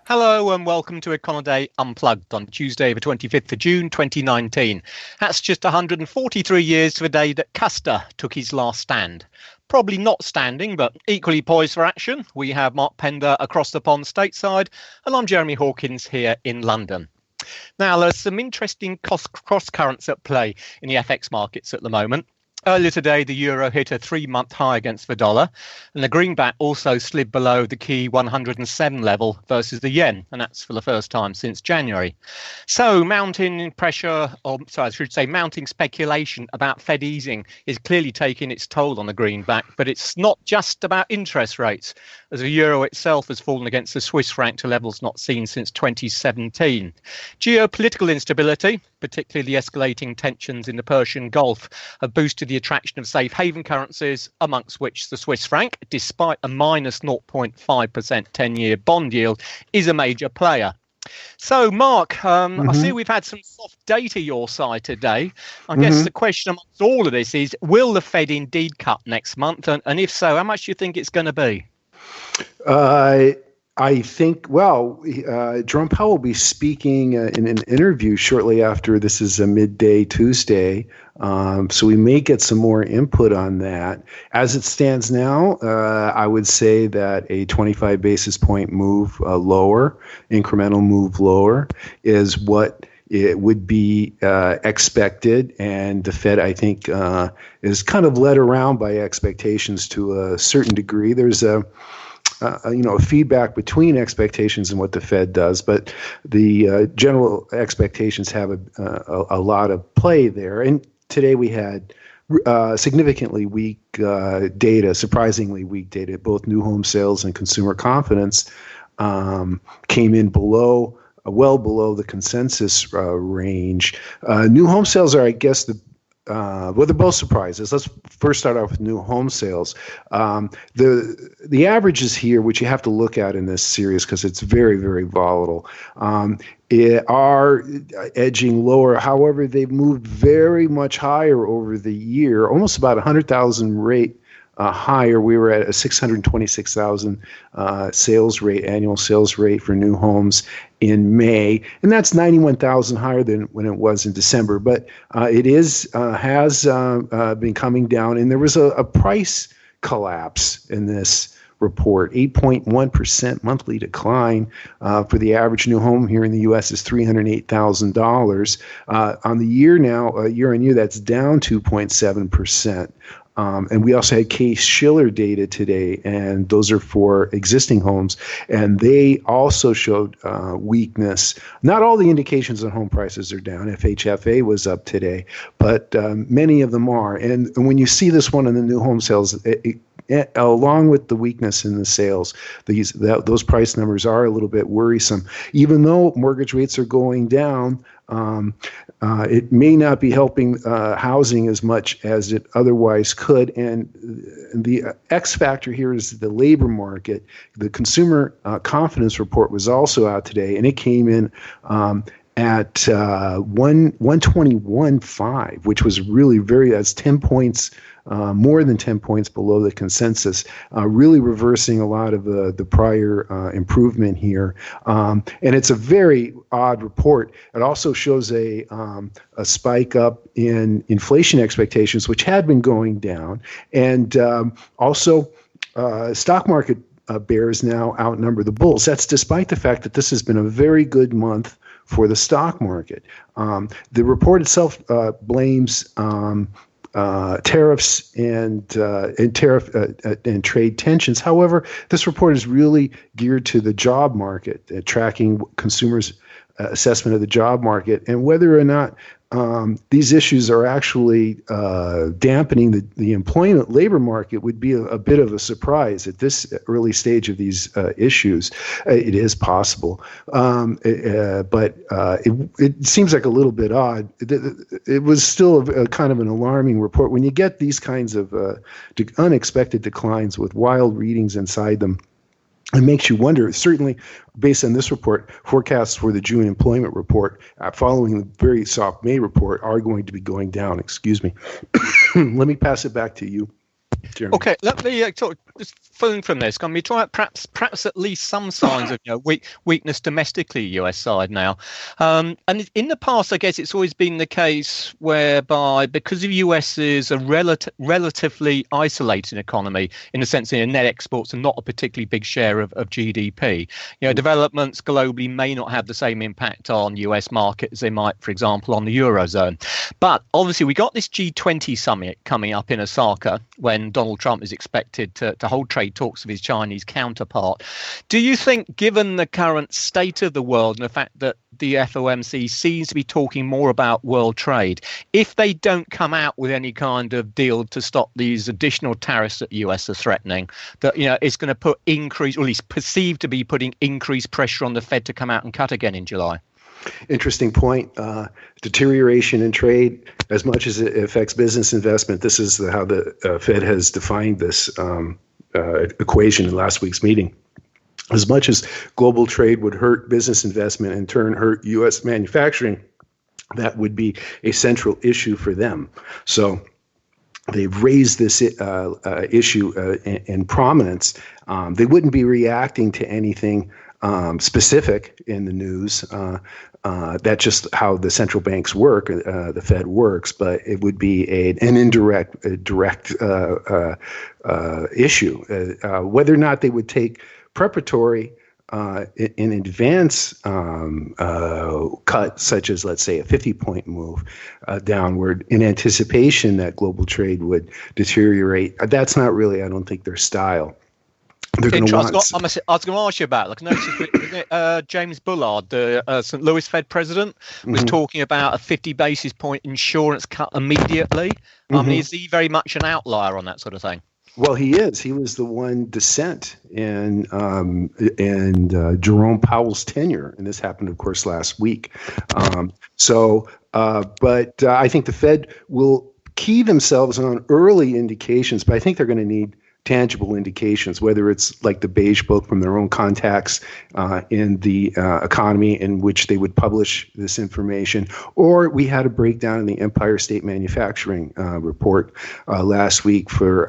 Hello and welcome to Econoday Unplugged on Tuesday, the 25th of June, 2019. That's just 143 years to the day that Custer took his last stand. Probably not standing, but equally poised for action. We have Mark Pender across the pond stateside, and I'm Jeremy Hawkins here in London. Now, there's some interesting cross currents at play in the FX markets at the moment. Earlier today, the euro hit a 3-month high against the dollar, and the greenback also slid below the key 107 level versus the yen, and that's for the first time since January. So mounting speculation about Fed easing is clearly taking its toll on the greenback, but it's not just about interest rates, as the euro itself has fallen against the Swiss franc to levels not seen since 2017. Geopolitical instability, particularly the escalating tensions in the Persian Gulf, have boosted the attraction of safe haven currencies, amongst which the Swiss franc, despite a minus 0.5% 10-year bond yield, is a major player. So, Mark, I see we've had some soft data your side today. I guess the question amongst all of this is, will the Fed indeed cut next month? And if so, how much do you think it's going to be? I think, Jerome Powell will be speaking in an interview shortly after this is a midday Tuesday. So we may get some more input on that. As it stands now, I would say that a 25 basis point move lower, incremental move lower, is what it would be expected. And the Fed, I think, is kind of led around by expectations to a certain degree. There's a feedback between expectations and what the Fed does, but the general expectations have a lot of play there. And today we had significantly weak data, surprisingly weak data. Both new home sales and consumer confidence came in well below the consensus range. New home sales are, I guess, they're both surprises. Let's first start off with new home sales. The averages here, which you have to look at in this series because it's very, very volatile, are edging lower. However, they've moved very much higher over the year, almost about 100,000 rate higher. We were at a 626,000 annual sales rate for new homes in May, and that's 91,000 higher than when it was in December. But it has been coming down, and there was a price collapse in this report. 8.1% monthly decline for the average new home here in the U.S. is $308,000. On the year now, year on year, that's down 2.7%. And we also had Case-Shiller data today, and those are for existing homes, and they also showed weakness. Not all the indications on home prices are down. FHFA was up today, but many of them are. And when you see this one in the new home sales, along with the weakness in the sales, those price numbers are a little bit worrisome. Even though mortgage rates are going down, it may not be helping housing as much as it otherwise could. And the X factor here is the labor market. The consumer confidence report was also out today, and it came in at 121.5, which was really that's 10 points. More than 10 points below the consensus, really reversing a lot of the prior improvement here. And it's a very odd report. It also shows a spike up in inflation expectations, which had been going down. And also stock market bears now outnumber the bulls. That's despite the fact that this has been a very good month for the stock market. The report itself blames tariffs and trade tensions. However, this report is really geared to the job market, tracking consumers' assessment of the job market and whether or not these issues are actually dampening the employment labor market would be a bit of a surprise at this early stage of these issues. It is possible, but it seems like a little bit odd. It was still a kind of an alarming report. When you get these kinds of unexpected declines with wild readings inside them, it makes you wonder. Certainly, based on this report, forecasts for the June employment report following the very soft May report are going to be going down. Excuse me. Let me pass it back to you. Jeremy. Okay, let me just phone from this. Can we try perhaps at least some signs of weakness domestically, US side now? And in the past, I guess it's always been the case whereby because the US is a relatively isolated economy in the sense that net exports are not a particularly big share of GDP. Developments globally may not have the same impact on US market as they might, for example, on the Eurozone. But obviously, we got this G20 summit coming up in Osaka when Donald Trump is expected to hold trade talks with his Chinese counterpart. Do you think, given the current state of the world and the fact that the FOMC seems to be talking more about world trade, if they don't come out with any kind of deal to stop these additional tariffs that the US are threatening, that it's going to put increased, or at least perceived to be putting increased pressure on the Fed to come out and cut again in July? Interesting point. Deterioration in trade, as much as it affects business investment, this is how the Fed has defined this equation in last week's meeting. As much as global trade would hurt business investment, in turn hurt U.S. manufacturing, that would be a central issue for them. So they've raised this issue in prominence. They wouldn't be reacting to anything specific in the news. That's just how the central banks work, the Fed works, but it would be an indirect, direct issue. Whether or not they would take preparatory in advance cut, such as, let's say, a 50-point move downward in anticipation that global trade would deteriorate, that's not really, I don't think, their style. I was going to ask you about, like, notice James Bullard, the St. Louis Fed president, was talking about a 50 basis point insurance cut immediately. I mean, is he very much an outlier on that sort of thing? Well, he is. He was the one dissent in Jerome Powell's tenure, and this happened, of course, last week. But I think the Fed will key themselves on early indications, but I think they're going to need tangible indications, whether it's like the beige book from their own contacts in the economy in which they would publish this information, or we had a breakdown in the Empire State Manufacturing report last week for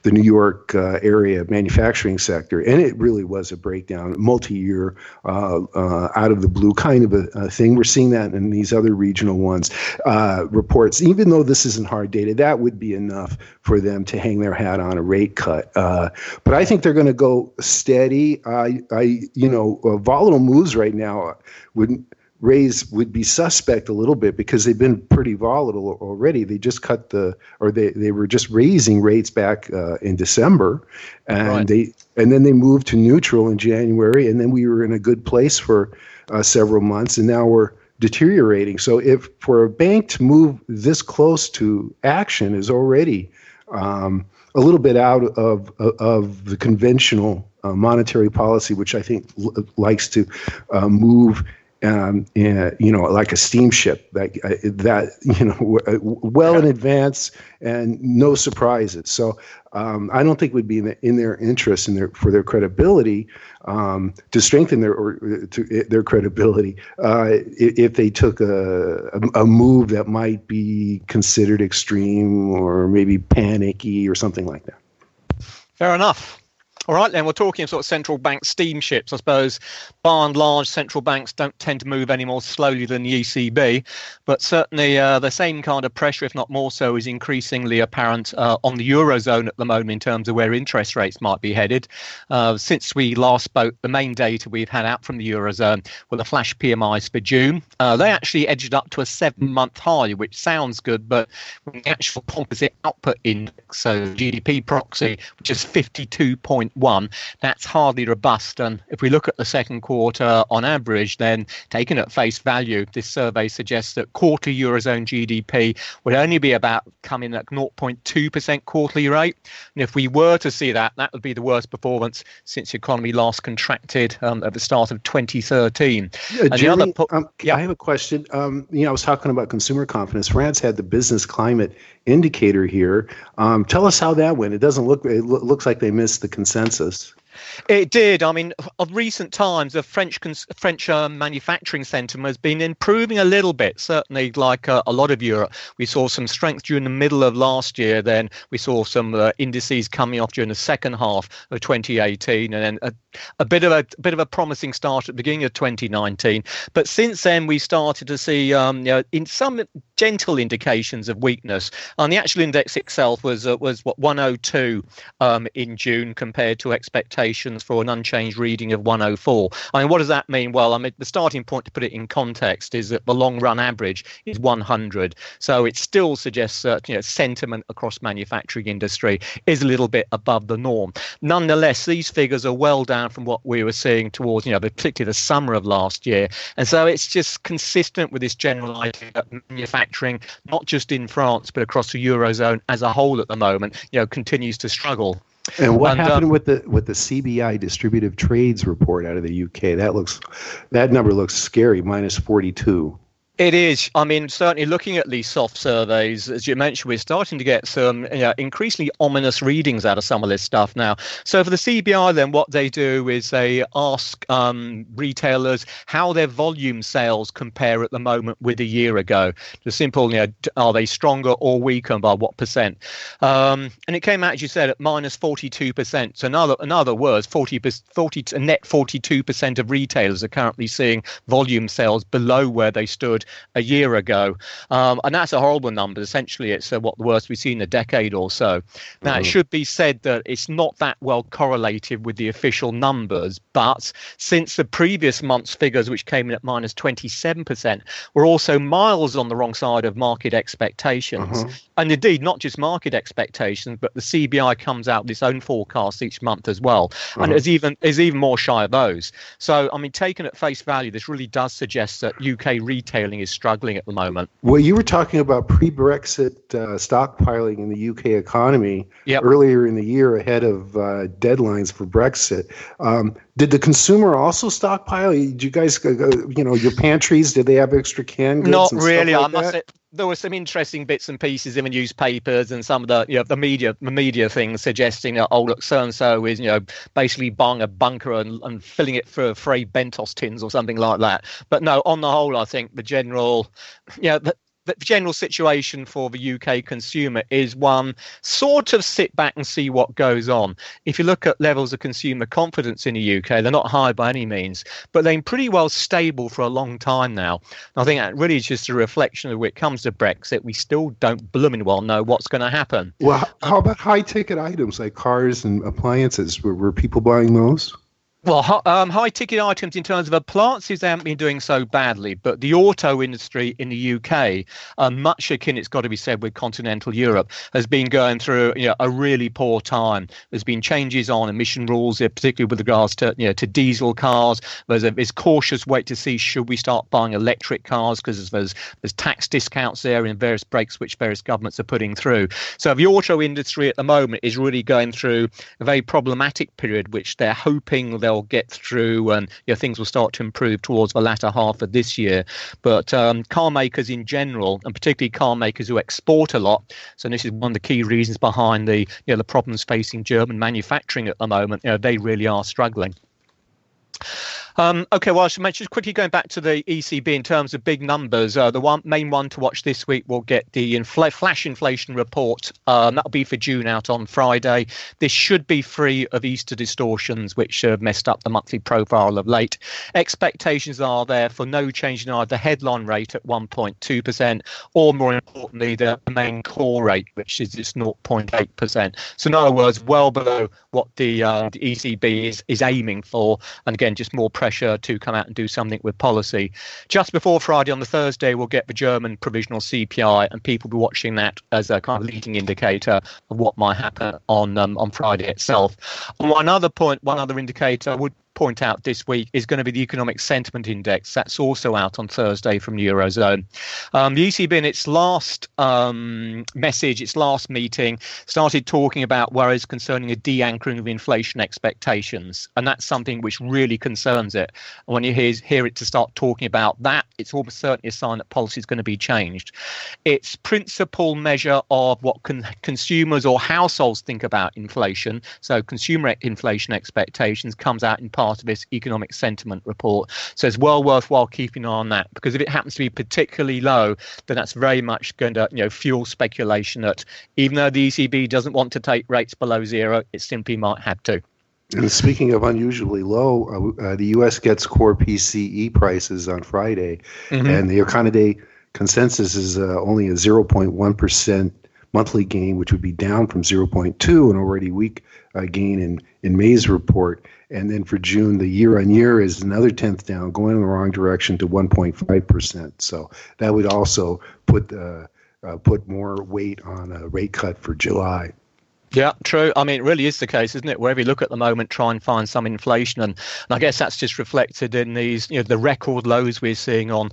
the New York area manufacturing sector, and it really was a breakdown, multi-year, out of the blue kind of a thing. We're seeing that in these other regional ones reports. Even though this isn't hard data, that would be enough for them to hang their hat on a rate cut. But I think they're going to go steady. Volatile moves right now would be suspect a little bit because they've been pretty volatile already. They just they were just raising rates back in December, and then they moved to neutral in January, and then we were in a good place for several months, and now we're deteriorating. So if for a bank to move this close to action is already a little bit out of the conventional monetary policy, which I think likes to move, like a steamship, well in advance and no surprises. So I don't think it would be in their interest for their credibility to strengthen their credibility if they took a move that might be considered extreme or maybe panicky or something like that. Fair enough. All right, then we're talking sort of central bank steamships. I suppose by and large, central banks don't tend to move any more slowly than the ECB, but certainly the same kind of pressure, if not more so, is increasingly apparent on the Eurozone at the moment in terms of where interest rates might be headed. Since we last spoke, the main data we've had out from the Eurozone were the flash PMIs for June. They actually edged up to a 7-month high, which sounds good, but when the actual composite output index, so GDP proxy, which is 52.1, that's hardly robust. And if we look at the second quarter on average, then taken at face value, this survey suggests that quarterly Eurozone GDP would only be about coming at 0.2% quarterly rate. And if we were to see that, that would be the worst performance since the economy last contracted at the start of 2013. Jeremy, I have a question. I was talking about consumer confidence. France had the business climate indicator here. Tell us how that went. It looks like they missed the consensus. It did. I mean, of recent times, the French manufacturing sentiment has been improving a little bit. Certainly, like a lot of Europe, we saw some strength during the middle of last year. Then we saw some indices coming off during the second half of 2018, and then a bit of a promising start at the beginning of 2019. But since then, we started to see, in some gentle indications of weakness. And the actual index itself was what 102 in June compared to expectations for an unchanged reading of 104. I mean, what does that mean? Well, I mean, the starting point to put it in context is that the long run average is 100. So it still suggests that sentiment across manufacturing industry is a little bit above the norm. Nonetheless, these figures are well down from what we were seeing towards, particularly the summer of last year. And so it's just consistent with this general idea that manufacturing, not just in France, but across the Eurozone as a whole at the moment, continues to struggle. And what happened with the CBI distributive trades report out of the UK? That number looks scary, minus 42. It is. I mean, certainly looking at these soft surveys, as you mentioned, we're starting to get some increasingly ominous readings out of some of this stuff now. So for the CBI, then what they do is they ask retailers how their volume sales compare at the moment with a year ago. The simple, are they stronger or weaker by what percent? And it came out, as you said, at minus 42%. So in other words, 40 a net 42% of retailers are currently seeing volume sales below where they stood a year ago, and that's a horrible number. Essentially, it's what the worst we've seen in a decade or so. Now, it should be said that it's not that well correlated with the official numbers, but since the previous month's figures, which came in at minus 27%, were also miles on the wrong side of market expectations. And indeed, not just market expectations, but the CBI comes out with its own forecasts each month as well, and is even more shy of those. So, I mean, taken at face value, this really does suggest that UK retailing is struggling at the moment. Well, you were talking about pre-Brexit stockpiling in the UK economy earlier in the year ahead of deadlines for Brexit. Did the consumer also stockpile? Did you guys, your pantries, did they have extra canned goods? Not and really. Stuff like I must that? say, there were some interesting bits and pieces in the newspapers and some of the media things suggesting that, look, so and so is basically buying a bunker and filling it for free Bentos tins or something like that. But no, on the whole, I think the general the general situation for the UK consumer is one sort of sit back and see what goes on. If you look at levels of consumer confidence in the UK, they're not high by any means, but they're pretty well stable for a long time now. And I think that really is just a reflection of when it comes to Brexit, we still don't blooming well know what's going to happen. Well, how about high-ticket items like cars and appliances? Were people buying those? Well, high-ticket items in terms of appliances, they haven't been doing so badly, but the auto industry in the UK, much akin, it's got to be said, with continental Europe, has been going through a really poor time. There's been changes on emission rules, particularly with regards to to diesel cars. There's cautious wait to see should we start buying electric cars, because there's tax discounts there and various breaks which various governments are putting through. So the auto industry at the moment is really going through a very problematic period, which they're hoping they'll get through, and things will start to improve towards the latter half of this year. But car makers in general, and particularly car makers who export a lot, so this is one of the key reasons behind the the problems facing German manufacturing at the moment. They really are struggling. Okay, well, I should mention, just quickly going back to the ECB in terms of big numbers, the main one to watch this week will get the flash inflation report. That'll be for June out on Friday. This should be free of Easter distortions, which have messed up the monthly profile of late. Expectations are there for no change in either the headline rate at 1.2%, or more importantly, the main core rate, which is just 0.8%. So in other words, well below what the ECB is aiming for. And again, just more pressure to come out and do something with policy. Just before Friday, on the Thursday, we'll get the German provisional CPI, and people will be watching that as a kind of leading indicator of what might happen on Friday itself. On one other point, one other indicator would point out this week is going to be the economic sentiment index. That's also out on Thursday from the Eurozone. The ECB in its last message, its last meeting, started talking about worries concerning a de-anchoring of inflation expectations. And that's something which really concerns it. And when you hear it to start talking about that, it's almost certainly a sign that policy is going to be changed. Its principal measure of what consumers or households think about inflation, so consumer inflation expectations, comes out in part of this economic sentiment report. So it's well worthwhile keeping an eye on that, because if it happens to be particularly low, then that's very much going to fuel speculation that even though the ECB doesn't want to take rates below zero, it simply might have to. And speaking of unusually low, the U.S. gets core PCE prices on Friday, and the Econoday consensus is only a 0.1% monthly gain, which would be down from 0.2, an already weak gain in May's report. And then for June, the year-on-year is another tenth down, going in the wrong direction to 1.5%. So that would also put more weight on a rate cut for July. Yeah, true. I mean, it really is the case, isn't it? Wherever you look at the moment, try and find some inflation. And I guess that's just reflected in these, the record lows we're seeing on,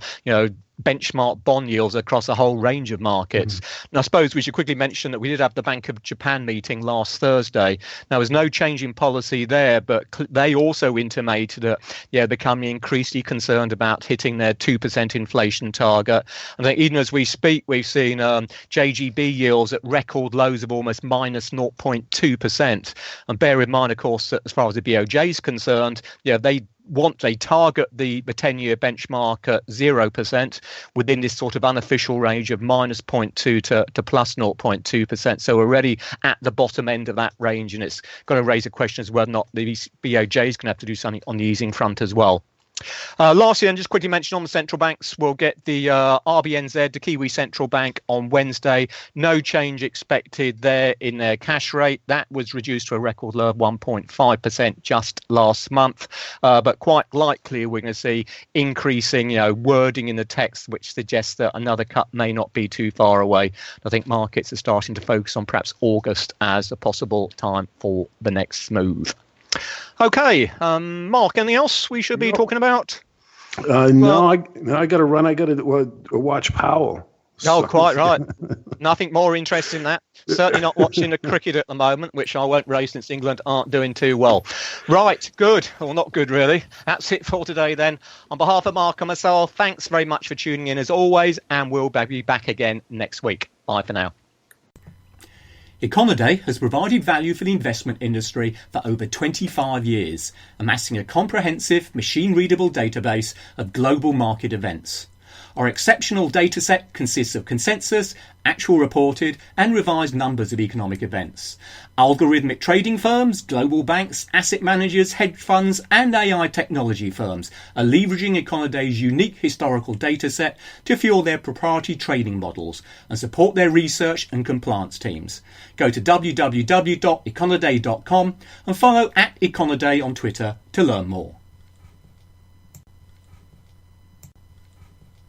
benchmark bond yields across a whole range of markets. And I suppose we should quickly mention that we did have the Bank of Japan meeting last Thursday. Now, there's no change in policy there, but they also intimated that they're becoming increasingly concerned about hitting their 2% inflation target. And then even as we speak, we've seen JGB yields at record lows of almost minus 0.2%. And bear in mind, of course, that as far as the BOJ is concerned, they target the 10-year benchmark at 0% within this sort of unofficial range of minus 0.2 to plus 0.2%. So we're already at the bottom end of that range, and it's going to raise a question as whether or not the BOJ is going to have to do something on the easing front as well. Lastly, and just quickly mention on the central banks, we'll get the RBNZ, the Kiwi Central Bank, on Wednesday. No change expected there in their cash rate. That was reduced to a record low of 1.5% just last month. But quite likely we're going to see increasing, wording in the text, which suggests that another cut may not be too far away. I think markets are starting to focus on perhaps August as a possible time for the next move. Okay, Mark, anything else we should be talking about? No, I got to run. I got to watch Powell. Oh, quite right. Nothing more interesting than that. Certainly not watching the cricket at the moment, which I won't raise since England aren't doing too well. Right, good. Well, not good, really. That's it for today, then. On behalf of Mark and myself, thanks very much for tuning in, as always, and we'll be back again next week. Bye for now. Econoday has provided value for the investment industry for over 25 years, amassing a comprehensive, machine-readable database of global market events. Our exceptional dataset consists of consensus, actual reported and revised numbers of economic events. Algorithmic trading firms, global banks, asset managers, hedge funds and AI technology firms are leveraging Econoday's unique historical dataset to fuel their proprietary trading models and support their research and compliance teams. Go to www.econoday.com and follow @Econoday on Twitter to learn more.